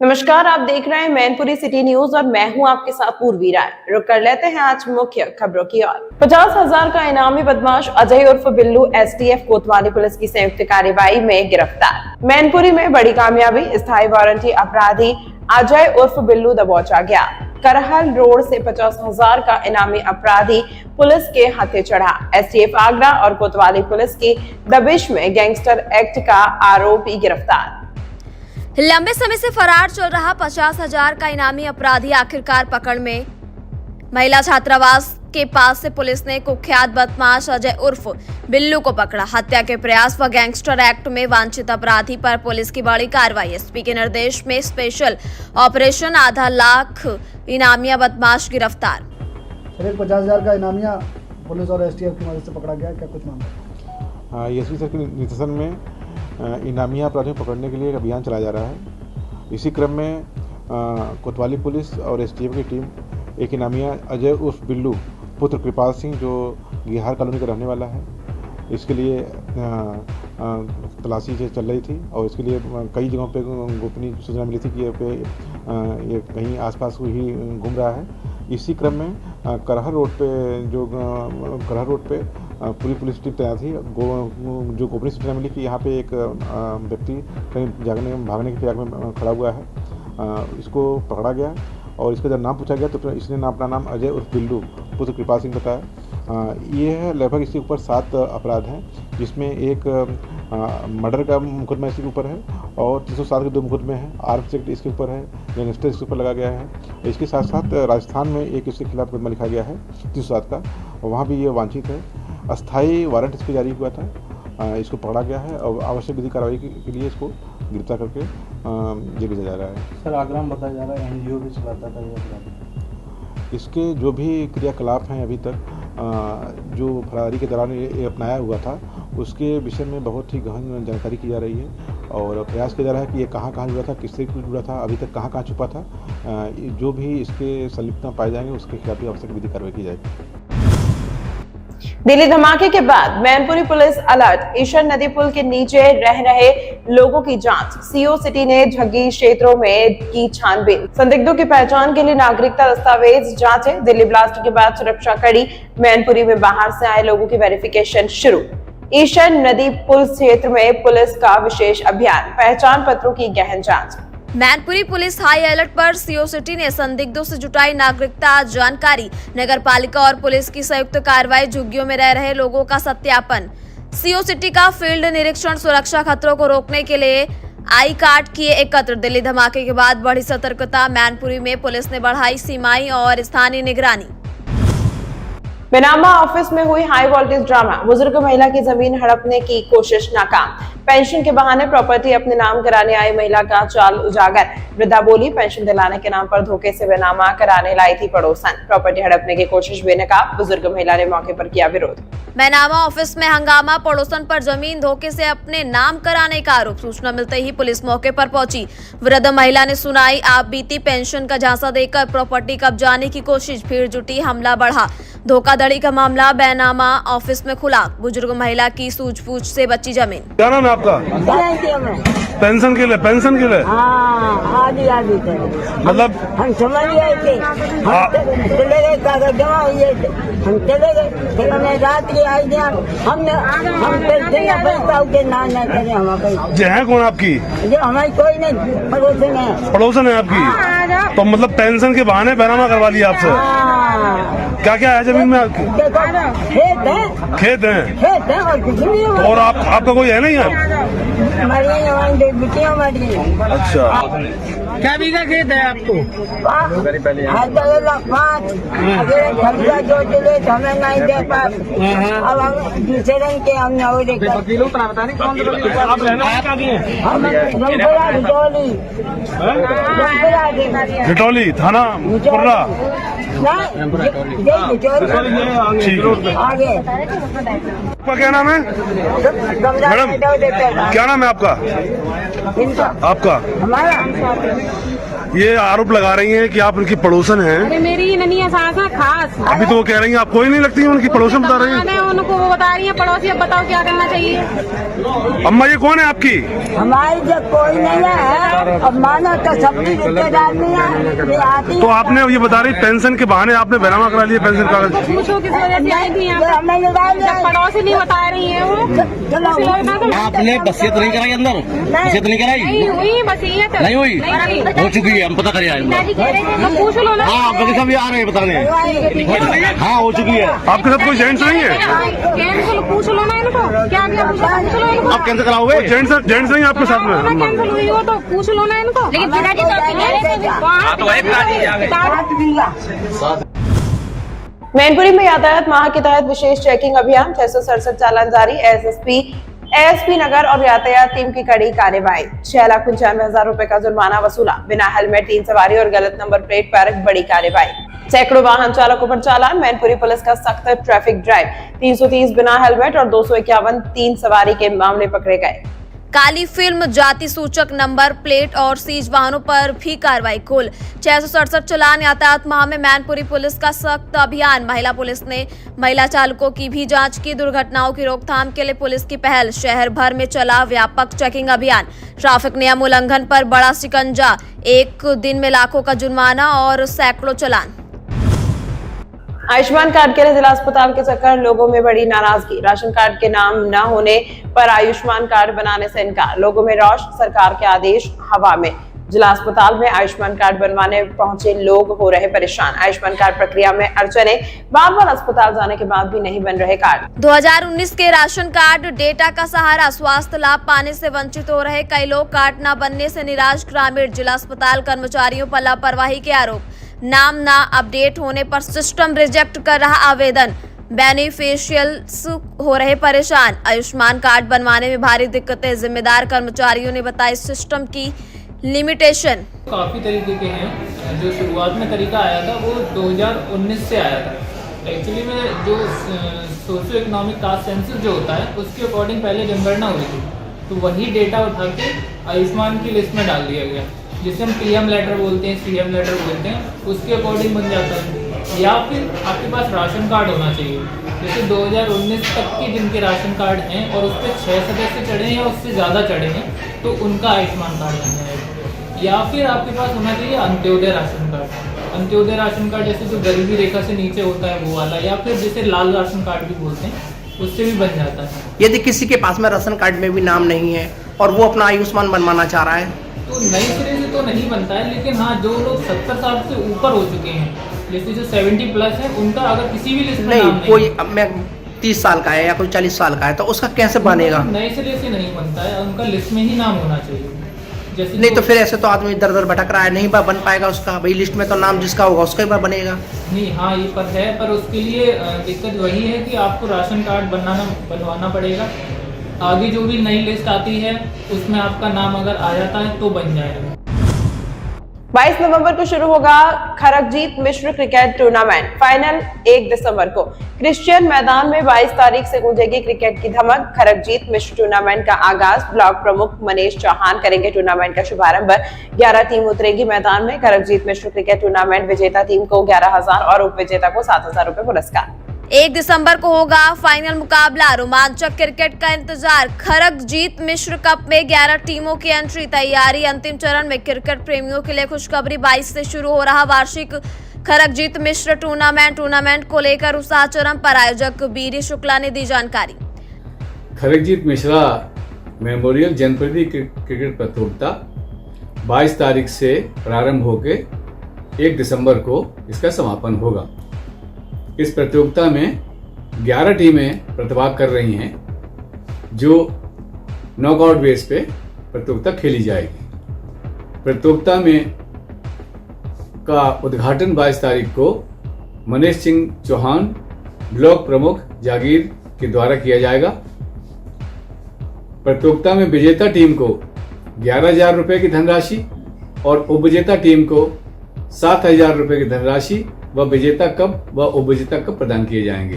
नमस्कार, आप देख रहे हैं मैनपुरी सिटी न्यूज और मैं हूं आपके साथ पूर्वी राय। रुक कर लेते हैं आज मुख्य खबरों की ओर। 50,000 का इनामी बदमाश अजय उर्फ बिल्लू एसटीएफ कोतवाली पुलिस की संयुक्त कार्रवाई में गिरफ्तार। मैनपुरी में बड़ी कामयाबी, स्थायी वारंटी अपराधी अजय उर्फ बिल्लू दबोचा गया। करहल रोड से 50,000 का इनामी अपराधी पुलिस के हाथे चढ़ा। एसटीएफ आगरा और कोतवाली पुलिस की दबिश में गैंगस्टर एक्ट का आरोपी गिरफ्तार। लंबे समय से फरार चल रहा 50,000 का इनामी अपराधी आखिरकार पकड़ में। महिला छात्रावास के पास से पुलिस ने कुख्यात बदमाश अजय उर्फ बिल्लू को पकड़ा। हत्या के प्रयास व गैंगस्टर एक्ट में वांछित अपराधी पर पुलिस की बड़ी कार्रवाई। एसपी के निर्देश में स्पेशल ऑपरेशन, आधा लाख इनामिया बदमाश गिरफ्तार। 50,000 का इनामिया पुलिस और एसटीएफ की मदद से पकड़ा गया। क्या कुछ मामला? एसपी सर के निर्देशन में इनामिया अपराधियों को पकड़ने के लिए एक अभियान चलाया जा रहा है। इसी क्रम में कोतवाली पुलिस और एसटीएफ की टीम एक इनामिया अजय उर्फ बिल्लू पुत्र कृपाल सिंह, जो गिहार कॉलोनी का रहने वाला है, इसके लिए तलाशी से चल रही थी और इसके लिए कई जगहों पे गोपनीय सूचना मिली थी कि ये कहीं आसपास ही घूम रहा है। इसी क्रम में करहल रोड पे पूरी पुलिस टीम तैयार थी। जो गोपनीय सूचना मिली कि यहाँ पे एक व्यक्ति कहीं भागने की फिराक में खड़ा हुआ है, इसको पकड़ा गया और इसका जब नाम पूछा गया तो इसने अपना नाम अजय उर्फ बिल्लू पुत्र कृपाल सिंह बताया। ये है लगभग इसके ऊपर 7 अपराध हैं, जिसमें एक मर्डर का मुकदमा इसके ऊपर है और 307 के 2 मुकदमे हैं। आर्म्स एक्ट इसके ऊपर है, गैंगस्टर इसके ऊपर लगा गया है। इसके साथ साथ राजस्थान में एक इसके खिलाफ मुकदमा लिखा गया है 307 का, वहाँ भी ये वांछित है। अस्थायी वारंट इस पर जारी हुआ था, इसको पकड़ा गया है और आवश्यक विधि कार्रवाई के लिए इसको गिरफ्तार करके जेल भेजा जा रहा है। सर, आगरा में बताया जा रहा है एनजीओ भी चलाता था ये। इसके जो भी क्रियाकलाप हैं अभी तक जो फरारी के दौरान ये अपनाया हुआ था, उसके विषय में बहुत ही गहन जानकारी की जा रही है और प्रयास किया जा रहा है कि ये कहाँ जुड़ा था, किससे जुड़ा था, अभी तक कहाँ छुपा था। जो भी इसके संलिप्तता पाए जाएंगे उसके खिलाफ भी आवश्यक विधि कार्रवाई की जाएगी। दिल्ली धमाके के बाद मैनपुरी पुलिस अलर्ट। ईशर नदी पुल के नीचे रह रहे लोगों की जांच। सीओ सिटी ने झुग्गी क्षेत्रों में की छानबीन। संदिग्धों की पहचान के लिए नागरिकता दस्तावेज जांचे। दिल्ली ब्लास्ट के बाद सुरक्षा कड़ी। मैनपुरी में बाहर से आए लोगों की वेरिफिकेशन शुरू। ईशर नदी पुल क्षेत्र में पुलिस का विशेष अभियान। पहचान पत्रों की गहन जाँच। मैनपुरी पुलिस हाई अलर्ट पर। सीओ सिटी ने संदिग्धों से जुटाई नागरिकता जानकारी। नगर पालिका और पुलिस की संयुक्त कार्रवाई। झुग्गियों में रह रहे लोगों का सत्यापन। सीओ सिटी का फील्ड निरीक्षण। सुरक्षा खतरों को रोकने के लिए आई कार्ड किए एकत्र। दिल्ली धमाके के बाद बढ़ी सतर्कता। मैनपुरी में पुलिस ने बढ़ाई सीमाएं और स्थानीय निगरानी। बेनामा ऑफिस में हुई हाई वोल्टेज ड्रामा। बुजुर्ग महिला की जमीन हड़पने की कोशिश नाकाम। पेंशन के बहाने प्रॉपर्टी अपने नाम कराने आई महिला का चाल उजागर। वृद्धा बोली, पेंशन दिलाने के नाम पर धोखे से बेनामा कराने लाई थी पड़ोसन। प्रॉपर्टी हड़पने की कोशिश बेनकाब। बुजुर्ग महिला ने मौके पर किया विरोध। बेनामा ऑफिस में हंगामा। पड़ोसन पर जमीन धोखे से अपने नाम कराने का आरोप। सूचना मिलते ही पुलिस मौके पर पहुंची। वृद्ध महिला ने सुनाई आप बीती पेंशन का झांसा देकर प्रॉपर्टी कब्जाने की कोशिश। भीड़ जुटी, हमला बढ़ा। धोखाधड़ी का मामला बेनामा ऑफिस में खुला। बुजुर्ग महिला की सूझबूझ से बची जमीन। क्या नाम है आपका? पेंशन के लिए आदि मतलब हम समझ गए थे, हम चले गए, कागज जमा हुए थे, हम चले गए। फिर हमें रात के आई दिया, हम पैसा के ना करें। हम ये है कौन आपकी? जो हमारी कोई नहीं, पड़ोसन है। पड़ोसन है आपकी? तो मतलब पेंशन के बहाने बेनामा करवा लिया आपसे? क्या क्या है जमीन में आपकी? खेत है और कुछ नहीं। और आपका कोई है नहीं है? अच्छा, क्या बीघा खेत है आपको? 5 जो चले तो हमें नहीं दे पाए। अब हम दूसरे रंग के हमने और वकीलों को बता रहे कौन आप रहना घिटौली थाना कुर्रा। आगे आपका क्या नाम है मैडम? क्या नाम है आपका? आपका ये आरोप लगा रही हैं कि आप उनकी पड़ोसन हैं। अरे मेरी ननिया सास है खास। अभी तो वो कह रही हैं आप कोई नहीं लगती है उनकी पड़ोसन बता रही हैं। मैं उनको वो बता रही है पड़ोसी, अब बताओ क्या करना चाहिए। अम्मा ये कौन है आपकी? हमारी जब कोई नहीं है, अब मानो तो सबकी रिश्तेदार नहीं है, आती तो आपने ये बता रही पेंशन के बहाने आपने बैनामा करा लिया पेंशन कागज। पूछो किस वजह से आई थी यहाँ पे? जब पड़ोसी नहीं बता रही है वो। आपने बसियत नहीं कराई अंदर? बसियत नहीं कराई? नहीं हुई बसियत। नहीं हुई? हो चुकी है, हम पता कर आए। तो पूछ लो ना। हाँ बाकी सब आ रहे हैं बताने। हाँ हो चुकी है। आपके साथ कोई जेंट्स नहीं है? कैंसिल पूछ लो ना इनको, क्या क्या पूछ लो इनको। आप कैंसिल कराओगे? जेंट्स नहीं है आपके साथ में? कैंसिल हुई हो तो पूछ लो ना इनको। लेकिन पिताजी मैनपुरी में यातायात माह के तहत विशेष चेकिंग अभियान 667 चालान जारी। एएसपी नगर और यातायात टीम की कड़ी कार्रवाई। 6,95,000 रुपए का जुर्माना वसूला। बिना हेलमेट 3 सवारी और गलत नंबर प्लेट पर बड़ी कार्रवाई। सैकड़ों वाहन चालकों पर चालान। मैनपुरी पुलिस का सख्त ट्रैफिक ड्राइव। 330 बिना हेलमेट और 251 3 सवारी के मामले पकड़े गए। काली फिल्म, जाति सूचक नंबर प्लेट और सीज वाहनों पर भी कार्रवाई। कुल 667 चालान। यातायात माह में मैनपुरी पुलिस का सख्त अभियान। महिला पुलिस ने महिला चालकों की भी जांच की। दुर्घटनाओं की रोकथाम के लिए पुलिस की पहल। शहर भर में चला व्यापक चेकिंग अभियान। ट्रैफिक नियम उल्लंघन पर बड़ा शिकंजा। एक दिन में लाखों का जुर्माना और सैकड़ों चालान। आयुष्मान कार्ड के लिए जिला अस्पताल के चक्कर, लोगों में बड़ी नाराजगी। राशन कार्ड के नाम न होने पर आयुष्मान कार्ड बनाने से इनकार। लोगों में रोष, सरकार के आदेश हवा में। जिला अस्पताल में आयुष्मान कार्ड बनवाने पहुंचे लोग हो रहे परेशान। आयुष्मान कार्ड प्रक्रिया में अड़चने, बार बार अस्पताल जाने के बाद भी नहीं बन रहे कार्ड। 2019 के राशन कार्ड डेटा का सहारा। स्वास्थ्य लाभ पाने से वंचित हो रहे कई लोग। कार्ड न बनने से निराश ग्रामीण। जिला अस्पताल कर्मचारियों पर लापरवाही के आरोप। नाम ना अपडेट होने पर सिस्टम रिजेक्ट कर रहा आवेदन। बेनिफिशियल्स हो रहे परेशान। आयुष्मान कार्ड बनवाने में भारी दिक्कतें। जिम्मेदार कर्मचारियों ने बताई सिस्टम की लिमिटेशन। काफ़ी तरीके के हैं। जो शुरुआत में तरीका आया था वो 2019 से आया था। एक्चुअली में जो सोशियो इकोनॉमिक कास्ट सेंसस जो होता है उसके अकॉर्डिंग पहले जनगणना हुई थी, तो वही डेटा उठा के आयुष्मान की लिस्ट में डाल दिया गया, जिसे हम PM लेटर बोलते हैं, CM लेटर बोलते हैं, उसके अकॉर्डिंग बन जाता है। या फिर आपके पास राशन कार्ड होना चाहिए। जैसे 2019 तक के जिनके राशन कार्ड हैं और उस पर 6 सदस्य चढ़े हैं या उससे ज़्यादा चढ़े हैं तो उनका आयुष्मान कार्ड बन जाएगा। या फिर आपके पास होना चाहिए Antyodaya ration card. Antyodaya ration card जैसे जो गरीबी रेखा से नीचे होता है वो वाला, या फिर जिसे लाल राशन कार्ड भी बोलते हैं, उससे भी बन जाता है। यदि किसी के पास में राशन कार्ड में भी नाम नहीं है और वो अपना आयुष्मान बनवाना चाह रहा है तो नई सिरे से तो नहीं बनता है, लेकिन हाँ जो लोग 70 साल से ऊपर हो चुके हैं, जैसे जो 70 प्लस है, उनका अगर किसी भी लिस्ट में नहीं, नाम कोई अब मैं 30 साल का है या कोई 40 साल का है तो उसका कैसे बनेगा? नए सिरे से नहीं बनता है, उनका लिस्ट में ही नाम होना चाहिए। जैसे नहीं तो फिर ऐसे तो आदमी इधर उधर भटक रहा है, नहीं बन पाएगा उसका। भाई लिस्ट में तो नाम जिसका होगा उसका ही बनेगा। नहीं, हाँ ये पर है, पर उसके लिए दिक्कत वही है कि आपको राशन कार्ड बनवाना पड़ेगा। आगे जो भी नई लिस्ट आती है उसमें आपका नाम अगर आ जाता है तो बन जाएगा। 22 नवंबर को शुरू होगा खरगजीत मिश्र क्रिकेट टूर्नामेंट। फाइनल 1 दिसंबर को क्रिश्चियन मैदान में 22 तारीख से गूंजेगी क्रिकेट की धमक। खरगजीत मिश्र टूर्नामेंट का आगाज ब्लॉक प्रमुख मनीष चौहान करेंगे। टूर्नामेंट का शुभारंभ 11 टीम उतरेगी मैदान में। खरगजीत मिश्र क्रिकेट टूर्नामेंट विजेता टीम को 11,000 और उप विजेता को 7,000 रुपए पुरस्कार। 1 दिसंबर को होगा फाइनल मुकाबला। रोमांचक क्रिकेट का इंतजार। खरगजीत मिश्र कप में 11 टीमों की एंट्री। तैयारी अंतिम चरण में। क्रिकेट प्रेमियों के लिए खुशखबरी, 22 से शुरू हो रहा वार्षिक खरगजीत मिश्र टूर्नामेंट को लेकर उत्साह चरम पर। आयोजक बीरी शुक्ला ने दी जानकारी। खरगजीत मिश्रा मेमोरियल जनपदीय क्रिकेट प्रतियोगिता 22 तारीख से प्रारंभ होकर 1 दिसंबर को इसका समापन होगा। इस प्रतियोगिता में 11 टीमें प्रतिभाग कर रही हैं, जो नॉकआउट बेस पे प्रतियोगिता खेली जाएगी। प्रतियोगिता में का उद्घाटन 22 तारीख को मनीष सिंह चौहान, ब्लॉक प्रमुख जागीर के द्वारा किया जाएगा। प्रतियोगिता में विजेता टीम को 11,000 रुपये की धनराशि और उपविजेता टीम को 7,000 रुपये की धनराशि व विजेता कप व उपविजेता कप प्रदान किए जाएंगे।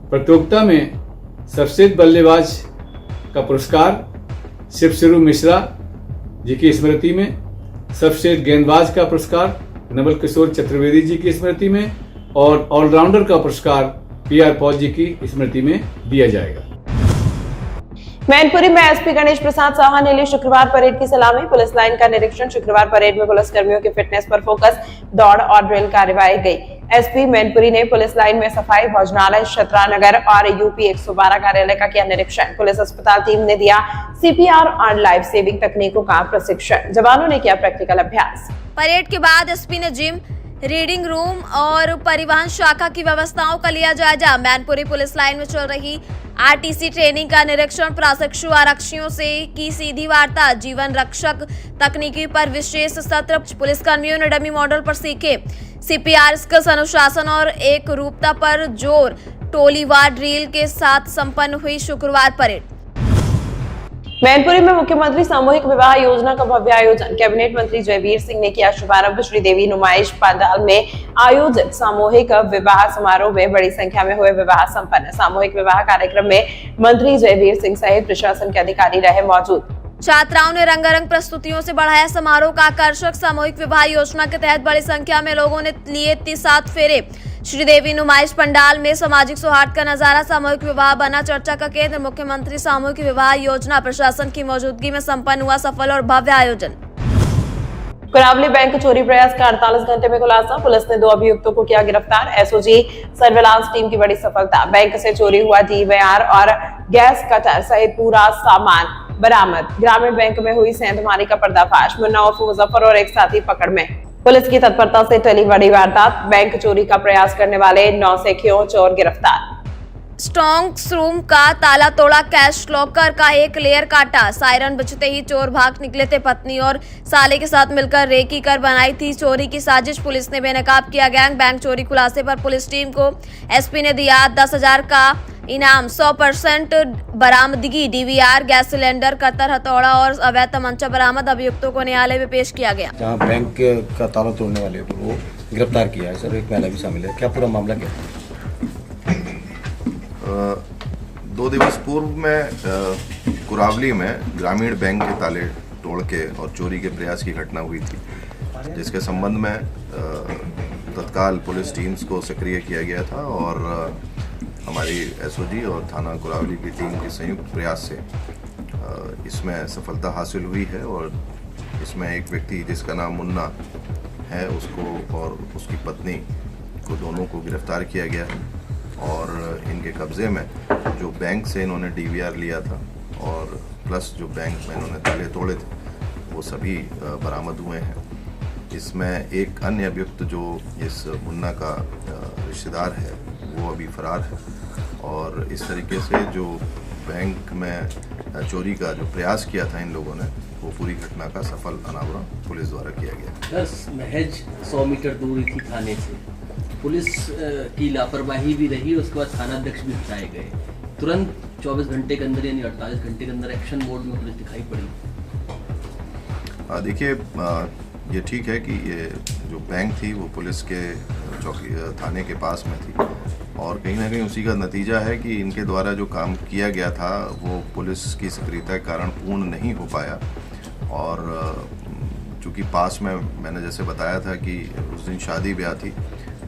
प्रतियोगिता में सर्वश्रेष्ठ बल्लेबाज का पुरस्कार शिवशरू मिश्रा जी की स्मृति में, सर्वश्रेष्ठ गेंदबाज का पुरस्कार नवल किशोर चतुर्वेदी जी की स्मृति में और ऑलराउंडर का पुरस्कार PR पॉल जी की स्मृति में दिया जाएगा। मैनपुरी में एसपी गणेश प्रसाद साहा ने ली शुक्रवार परेड की सलामी। पुलिस लाइन का निरीक्षण। शुक्रवार परेड में पुलिस कर्मियों की फिटनेस पर फोकस, दौड़ और ड्रिल कार्यवाही गई। एसपी मैनपुरी ने पुलिस लाइन में सफाई, भोजनालय, छत्रानगर और यूपी 112 कार्यालय का किया निरीक्षण। पुलिस अस्पताल टीम ने दिया CPR और लाइफ सेविंग तकनीकों का प्रशिक्षण। जवानों ने किया प्रैक्टिकल अभ्यास। परेड के बाद एसपी ने जिम, रीडिंग रूम और परिवहन शाखा की व्यवस्थाओं का लिया जायजा। मैनपुरी पुलिस लाइन में चल रही RTC ट्रेनिंग का निरीक्षण। प्रशिक्षु आरक्षियों से की सीधी वार्ता। जीवन रक्षक तकनीकी पर विशेष सत्र। पुलिस कर्मियों ने डमी मॉडल पर सीखे। CPR स्किल्स, अनुशासन और एक रूपता पर जोर। टोलीवार ड्रिल के साथ संपन्न हुई शुक्रवार परेड। मैनपुरी में मुख्यमंत्री सामूहिक विवाह योजना का भव्य आयोजन। कैबिनेट मंत्री जयवीर सिंह ने किया शुभारंभ। श्रीदेवी नुमाइश पंडाल में आयोजित सामूहिक विवाह समारोह में बड़ी संख्या में हुए विवाह संपन्न। सामूहिक विवाह कार्यक्रम में मंत्री जयवीर सिंह सहित प्रशासन के अधिकारी रहे मौजूद। छात्राओं ने रंगारंग प्रस्तुतियों से बढ़ाया समारोह का आकर्षक। सामूहिक विवाह योजना के तहत बड़ी संख्या में लोगों ने लिए 7 फेरे। श्रीदेवी नुमाइश पंडाल में सामाजिक सौहार्द का नजारा। सामूहिक विवाह बना चर्चा का केंद्र। मुख्यमंत्री सामूहिक विवाह योजना प्रशासन की मौजूदगी में संपन्न हुआ सफल और भव्य आयोजन। कुरावली बैंक चोरी प्रयास का 48 घंटे में खुलासा। पुलिस ने 2 अभियुक्तों को किया गिरफ्तार। SOG सर्विलांस टीम की बड़ी सफलता। बैंक से चोरी हुआ DVR और गैस कटर सहित पूरा सामान बरामद। ग्रामीण बैंक में हुई सेंधमारी का पर्दाफाश। मुन्ना उर्फ मुजफ्फर और एक साथी पकड़ में। पुलिस की तत्परता से टली बड़ी वारदात। बैंक चोरी का प्रयास करने वाले नौसेखियों चोर गिरफ्तार। स्ट्रॉन्ग रूम का ताला तोड़ा। कैश लॉकर का एक लेयर काटा। सायरन बजते ही चोर भाग निकले थे। पत्नी और साले के साथ मिलकर रेकी कर बनाई थी चोरी की साजिश। पुलिस ने बेनकाब किया गैंग। बैंक चोरी खुलासे पर पुलिस टीम को SP ने दिया 10,000 का इनाम। 100% बरामदगी। DVR, गैस सिलेंडर, कतर, हथौड़ा और अवैध तमंचा बरामद। अभियुक्तों को न्यायालय में पेश किया गया। जहाँ बैंक का ताला तोड़ने वाले वो गिरफ्तार किया है सर, एक महिला भी शामिल है। क्या पूरा मामला क्या है? 2 दिवस पूर्व में कुरावली में ग्रामीण बैंक के ताले तोड़ के और चोरी के प्रयास की घटना हुई थी, जिसके संबंध में तत्काल पुलिस टीम्स को सक्रिय किया गया था और हमारी SOG और थाना कुरावली की टीम के संयुक्त प्रयास से इसमें सफलता हासिल हुई है और इसमें एक व्यक्ति जिसका नाम मुन्ना है उसको और उसकी पत्नी को दोनों को गिरफ्तार किया गया है और इनके कब्ज़े में जो बैंक से इन्होंने DVR लिया था और प्लस जो बैंक में इन्होंने ताले तोड़े थे वो सभी बरामद हुए हैं। इसमें एक अन्य अभियुक्त जो इस मुन्ना का रिश्तेदार है वो अभी फरार है और इस तरीके से जो बैंक में चोरी का जो प्रयास किया था इन लोगों ने वो पूरी घटना का सफल अनावरण पुलिस द्वारा किया गया। महज 100 मीटर दूरी थी थाने से। पुलिस की लापरवाही भी रही, उसके बाद थानाध्यक्ष भी हटाए गए। तुरंत 24 घंटे के अंदर यानी 48 घंटे के अंदर एक्शन मोड में पुलिस दिखाई पड़ी। देखिए, ये ठीक है कि ये जो बैंक थी वो पुलिस के चौकी थाने के पास में थी और कहीं ना कहीं उसी का नतीजा है कि इनके द्वारा जो काम किया गया था वो पुलिस की सक्रियता के कारण पूर्ण नहीं हो पाया और चूँकि पास में मैंने जैसे बताया था कि उस दिन शादी ब्याह थी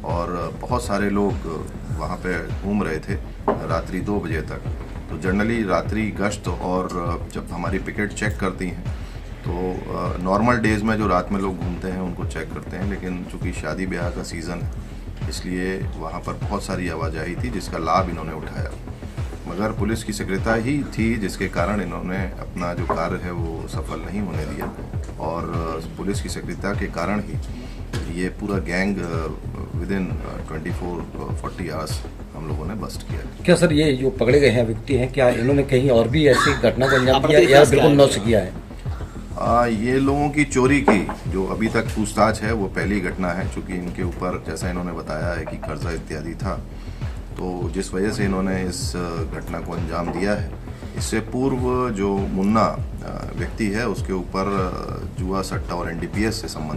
और बहुत सारे लोग वहाँ पे घूम रहे थे रात्रि 2 बजे तक। तो जनरली रात्रि गश्त और जब हमारी पिकेट चेक करती हैं तो नॉर्मल डेज़ में जो रात में लोग घूमते हैं उनको चेक करते हैं, लेकिन चूँकि शादी ब्याह का सीज़न है इसलिए वहाँ पर बहुत सारी आवाजाही थी जिसका लाभ इन्होंने उठाया, मगर पुलिस की सक्रियता ही थी जिसके कारण इन्होंने अपना जो कार्य है वो सफल नहीं होने दिया और पुलिस की सक्रियता के कारण ही ये पूरा गैंग विदिन 24-40 आवर्स हम लोगों ने बस्ट किया। क्या सर ये जो पकड़े गए हैं व्यक्ति हैं, क्या इन्होंने कहीं और भी ऐसी घटना को अंजाम दिया या बिल्कुल नौ से किया है? ये लोगों की चोरी की जो अभी तक पूछताछ है वो पहली घटना है, चूँकि इनके ऊपर जैसा इन्होंने बताया है कि कर्जा इत्यादि था, तो जिस वजह से इन्होंने इस घटना को अंजाम दिया है। इससे पूर्व जो मुन्ना व्यक्ति है उसके ऊपर जुआ, सट्टा और NDPS से संबंधित